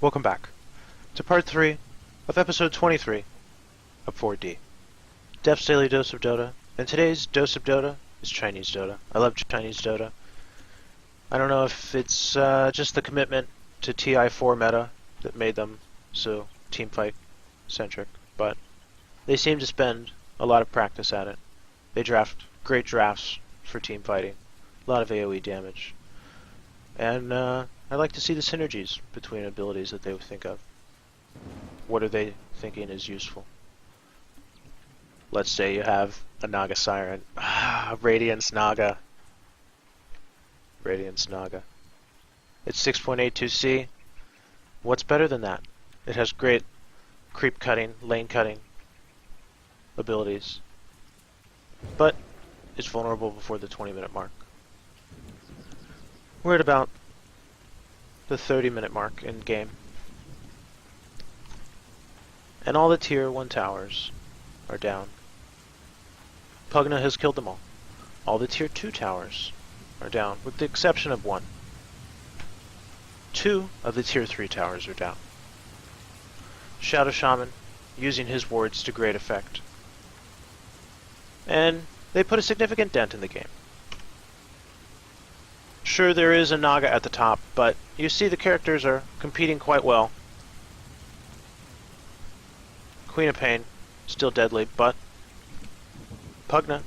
Welcome back to part 3 of episode 23 of 4D. Def's Daily Dose of Dota, and today's Dose of Dota is Chinese Dota. I love Chinese Dota. I don't know if it's just the commitment to TI4 meta that made them so teamfight centric, but they seem to spend a lot of practice at it. They draft great drafts for team fighting, a lot of AoE damage, and I like to see the synergies between abilities that they would think of. What are they thinking is useful? Let's say you have a Naga Siren. Radiance Naga. Radiance Naga. It's 6.82C. What's better than that? It has great creep cutting, lane cutting abilities, but it's vulnerable before the 20-minute mark. We're at about the 30-minute mark in game, and all the tier 1 towers are down. Pugna has killed them all. All the tier 2 towers are down, with the exception of one. 2 of the tier 3 towers are down. Shadow Shaman using his wards to great effect, and they put a significant dent in the game. Sure, there is a Naga at the top, but you see the characters are competing quite well. Queen of Pain, still deadly, but Pugna,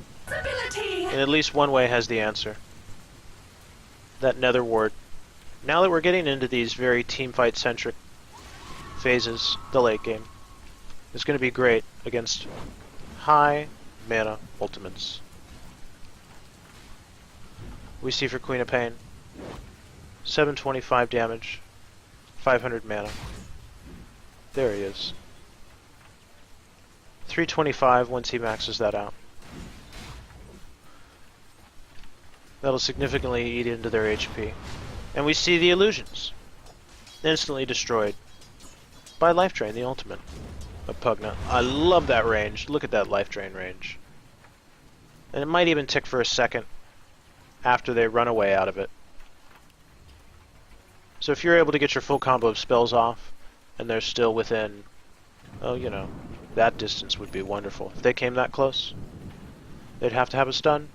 in at least one way, has the answer. That Nether Ward. Now that we're getting into these very teamfight-centric phases, the late game is going to be great against high mana ultimates. We see for Queen of Pain, 725 damage, 500 mana. There he is. 325 once he maxes that out. That'll significantly eat into their HP. And we see the illusions instantly destroyed by Life Drain, the ultimate of Pugna. I love that range. Look at that Life Drain range. And it might even tick for a second after they run away out of it. So if you're able to get your full combo of spells off, and they're still within, oh, you know, that distance would be wonderful. If they came that close, they'd have to have a stun,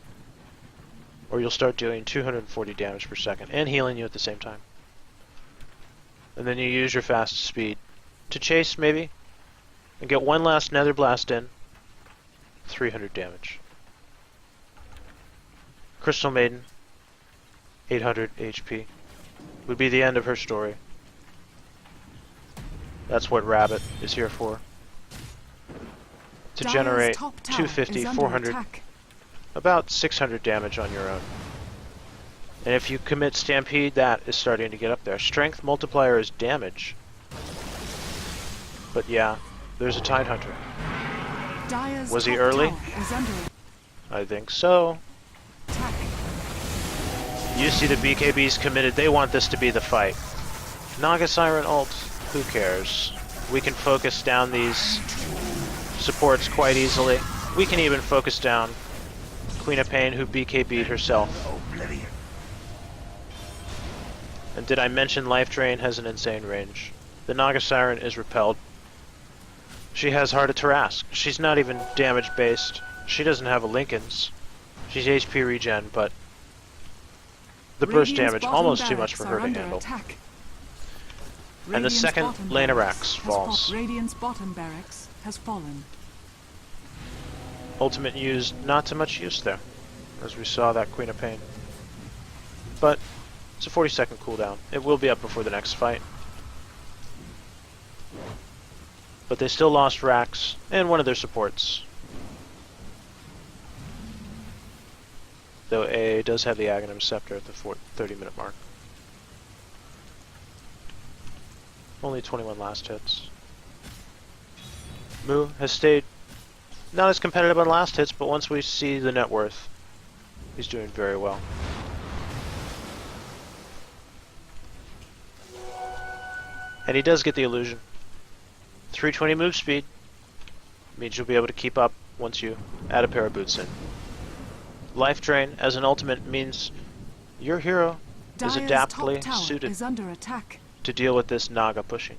or you'll start doing 240 damage per second, and healing you at the same time. And then you use your fast speed to chase, maybe, and get one last Nether Blast in, 300 damage. Crystal Maiden, 800 HP, would be the end of her story. That's what Rabbit is here for. To generate 250, 400, about 600 damage on your own. And if you commit Stampede, that is starting to get up there. Strength multiplier is damage. But yeah, there's a Tidehunter. Was he early? I think so. You see the BKB's committed. They want this to be the fight. Naga Siren ult. Who cares? We can focus down these supports quite easily. We can even focus down Queen of Pain, who BKB'd herself. And did I mention Life Drain has an insane range? The Naga Siren is repelled. She has Heart of Tarrasque. She's not even damage based. She doesn't have a Lincoln's. She's HP regen, but the burst damage almost too much for her to handle. And the second lane of Rax falls. Radiant's bottom barracks has fallen. Ultimate used not to much use there, as we saw that Queen of Pain. But it's a 40-second cooldown. It will be up before the next fight. But they still lost Rax and one of their supports. Though AA does have the Aghanim Scepter at the 30-minute mark. Only 21 last hits. Mu has stayed not as competitive on last hits, but once we see the net worth, he's doing very well. And he does get the illusion. 320 move speed means you'll be able to keep up once you add a pair of boots in. Life Drain as an ultimate means your hero is adaptably suited to deal with this naga pushing?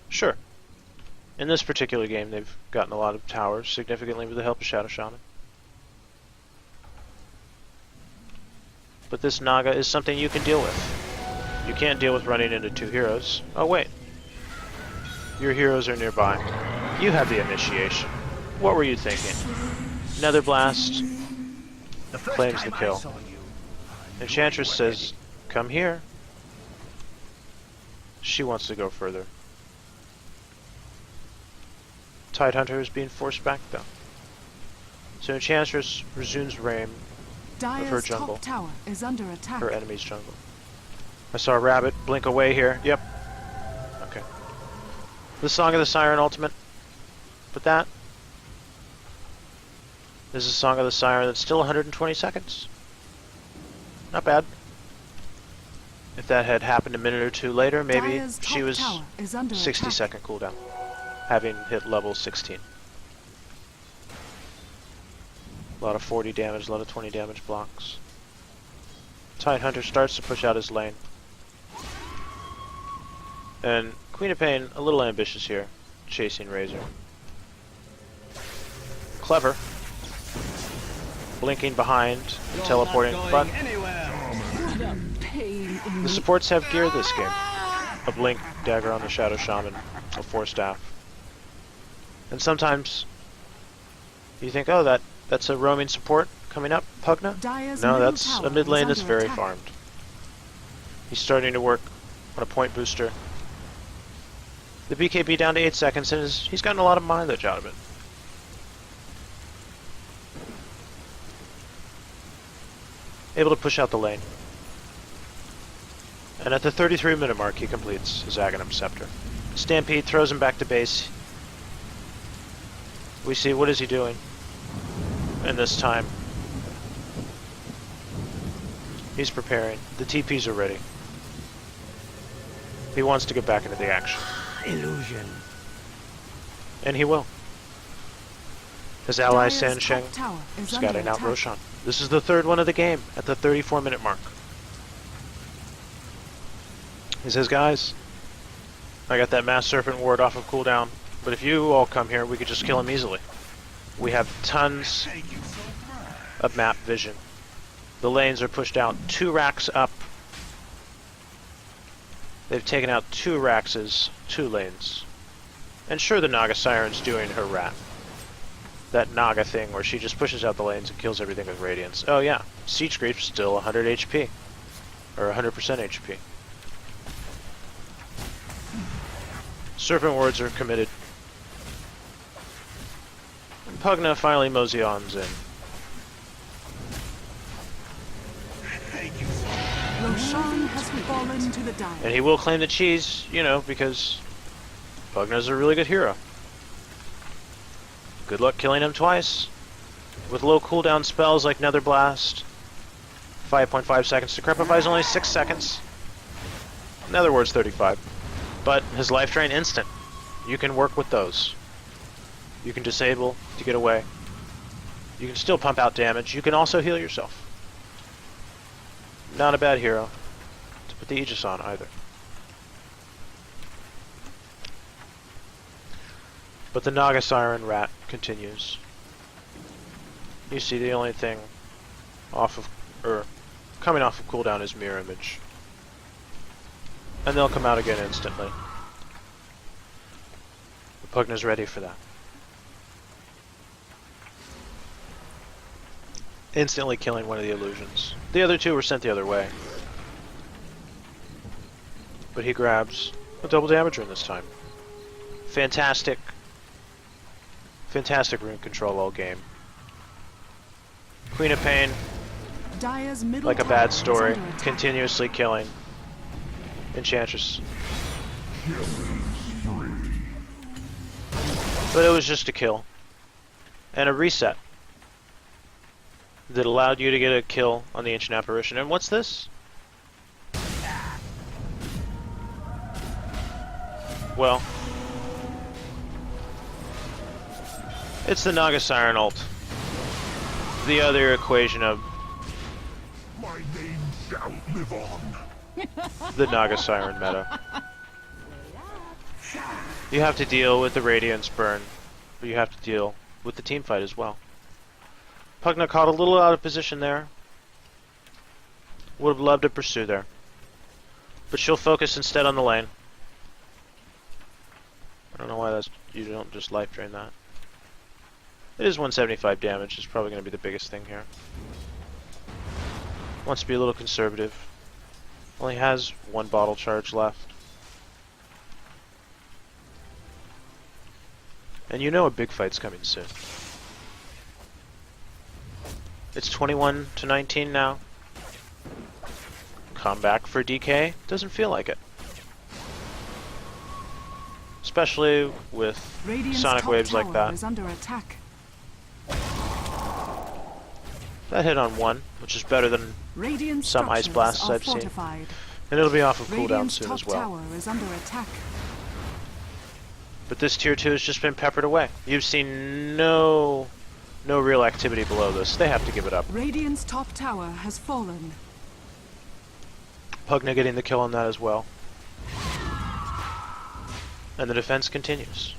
Sure. In this particular game, they've gotten a lot of towers significantly with the help of Shadow Shaman. But this naga is something you can deal with. You can't deal with running into two heroes. Oh wait. Your heroes are nearby. You have the initiation. What were you thinking? Nether Blast claims the kill. Enchantress says, come here. She wants to go further. Tidehunter is being forced back though. So Enchantress resumes reign of her jungle. Top tower is under attack. Her enemy's jungle. I saw a rabbit blink away here. Yep. Okay. The Song of the Siren ultimate. But that is a Song of the Siren that's still 120 seconds. Not bad. If that had happened a minute or two later, maybe she was 60-second cooldown, having hit level 16. A lot of 40 damage, a lot of 20 damage blocks. Tidehunter starts to push out his lane. And Queen of Pain, a little ambitious here, chasing Razor. Clever. Blinking behind, and teleporting, but the supports have gear this game. A Blink Dagger on the Shadow Shaman, a 4-staff. And sometimes you think, oh, that's a roaming support coming up, Pugna? No, that's a mid lane that's very farmed. He's starting to work on a point booster. The BKB down to 8 seconds, and he's gotten a lot of mileage out of it. Able to push out the lane. And at the 33-minute mark, he completes his Aghanim Scepter. Stampede throws him back to base. We see, what is he doing? And this time, he's preparing. The TPs are ready. He wants to get back into the action. Illusion. And he will. His ally Sansheng scouting out Roshan. This is the third one of the game at the 34-minute mark. He says, guys, I got that Mass Serpent ward off of cooldown, but if you all come here, we could just kill him easily. We have tons of map vision. The lanes are pushed out 2 racks up. They've taken out 2 racks' 2 lanes. And sure, the Naga Siren's doing her rat. That Naga thing where she just pushes out the lanes and kills everything with radiance. Oh yeah, Siege Creep's still 100 HP. Or 100% HP. Serpent Wards are committed. And Pugna finally mosey-ons in. Roshan has fallen to the dire. And he will claim the cheese, you know, because Pugna's a really good hero. Good luck killing him twice. With low cooldown spells like Nether Blast. 5.5 seconds. Decrepify is only 6 seconds. Nether Ward's 35. But his life drain instant. You can work with those. You can disable to get away. You can still pump out damage. You can also heal yourself. Not a bad hero to put the Aegis on either. But the Naga Siren rat continues. You see, the only thing coming off of cooldown is Mirror Image. And they'll come out again instantly. The Pugna's ready for that. Instantly killing one of the illusions. The other 2 were sent the other way. But he grabs a double damager this time. Fantastic rune control all game. Queen of Pain, like a bad story, continuously killing Enchantress. But it was just a kill. And a reset that allowed you to get a kill on the Ancient Apparition. And what's this? Well, it's the Naga Siren ult. The other equation of my name shall live on. the Naga Siren meta. You have to deal with the Radiance burn, but you have to deal with the team fight as well. Pugna caught a little out of position there. Would have loved to pursue there. But she'll focus instead on the lane. I don't know why you don't just life drain that. It is 175 damage. It's probably going to be the biggest thing here. Wants to be a little conservative. Only has one bottle charge left. And you know a big fight's coming soon. It's 21-19 now. Come back for DK? Doesn't feel like it. Especially with Radiant's sonic top waves like tower that. is under attack. That hit on one, which is better than Radiant some ice structures blasts are I've seen. fortified. And it'll be off of cooldown Radiant's soon top as well. tower is under attack. But this tier 2 has just been peppered away. You've seen no real activity below this. They have to give it up. Radiant's top tower has fallen. Pugna getting the kill on that as well. And the defense continues.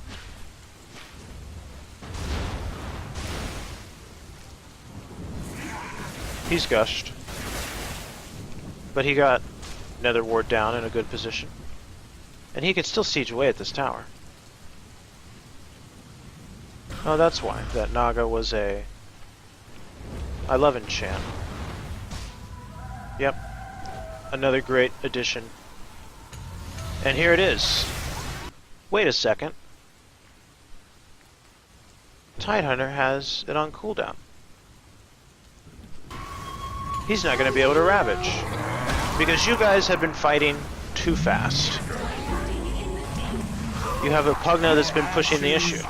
He's gushed. But he got Nether Ward down in a good position. And he can still siege away at this tower. Oh, that's why. That Naga was a... I love enchant. Yep. Another great addition. And here it is. Wait a second. Tidehunter has it on cooldown. He's not going to be able to Ravage. Because you guys have been fighting too fast. You have a Pugna that's been pushing the issue.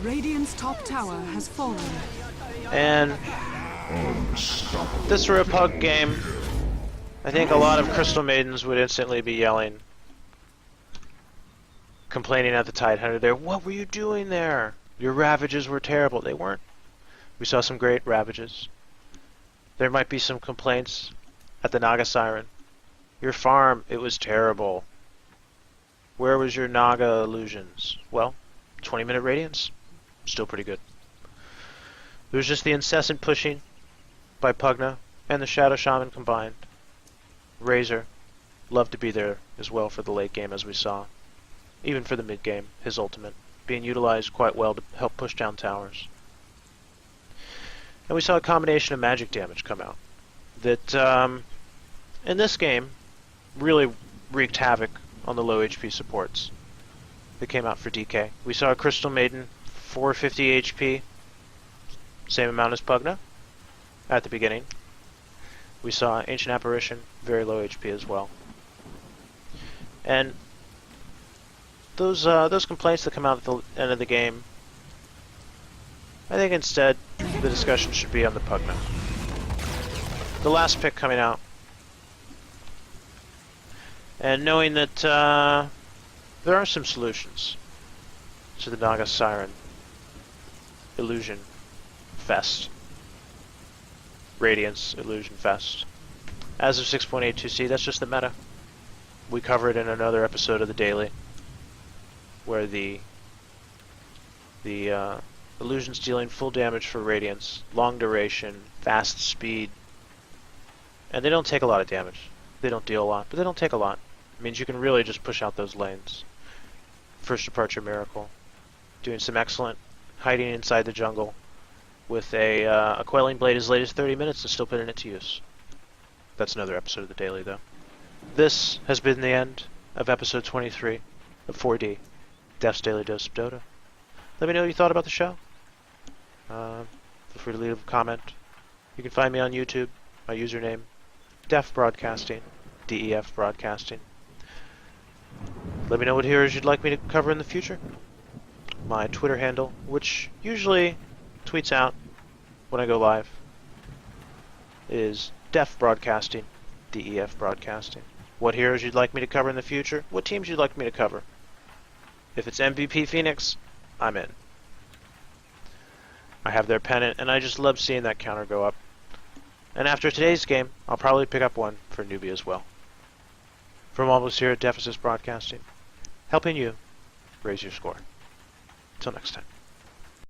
Radiant's top tower has fallen. And this were a Pug game, I think a lot of Crystal Maidens would instantly be yelling, complaining at the Tidehunter there, "What were you doing there? Your Ravages were terrible." They weren't. We saw some great Ravages. There might be some complaints at the Naga Siren. Your farm, it was terrible. Where was your Naga illusions? Well, 20-minute Radiance, still pretty good. It was just the incessant pushing by Pugna and the Shadow Shaman combined. Razor loved to be there as well for the late game, as we saw. Even for the mid game, his ultimate being utilized quite well to help push down towers. And we saw a combination of magic damage come out that, in this game, really wreaked havoc on the low HP supports that came out for DK. We saw a Crystal Maiden, 450 HP, same amount as Pugna at the beginning. We saw Ancient Apparition, very low HP as well. And those complaints that come out at the end of the game, I think instead the discussion should be on the Pugna. The last pick coming out. And knowing that there are some solutions to the Naga Siren Illusion Fest. Radiance Illusion Fest. As of 6.82c, that's just the meta. We cover it in another episode of the Daily, where the illusions dealing full damage for Radiance, long duration, fast speed, and they don't take a lot of damage. They don't deal a lot, but they don't take a lot. It means you can really just push out those lanes. First Departure Miracle, doing some excellent hiding inside the jungle with a Quelling Blade as late as 30 minutes and still putting it to use. That's another episode of the Daily, though. This has been the end of episode 23 of 4D, Def's Daily Dose of Dota. Let me know what you thought about the show. Feel free to leave a comment. You can find me on YouTube, my username, Def Broadcasting, DEF Broadcasting. Let me know what heroes you'd like me to cover in the future. My Twitter handle, which usually tweets out when I go live, is Def Broadcasting, DEF Broadcasting. What heroes you'd like me to cover in the future, what teams you'd like me to cover. If it's MVP Phoenix, I'm in. I have their pennant, and I just love seeing that counter go up. And after today's game, I'll probably pick up one for Newbee as well. From all of us here at Deficit Broadcasting, helping you raise your score. Until next time.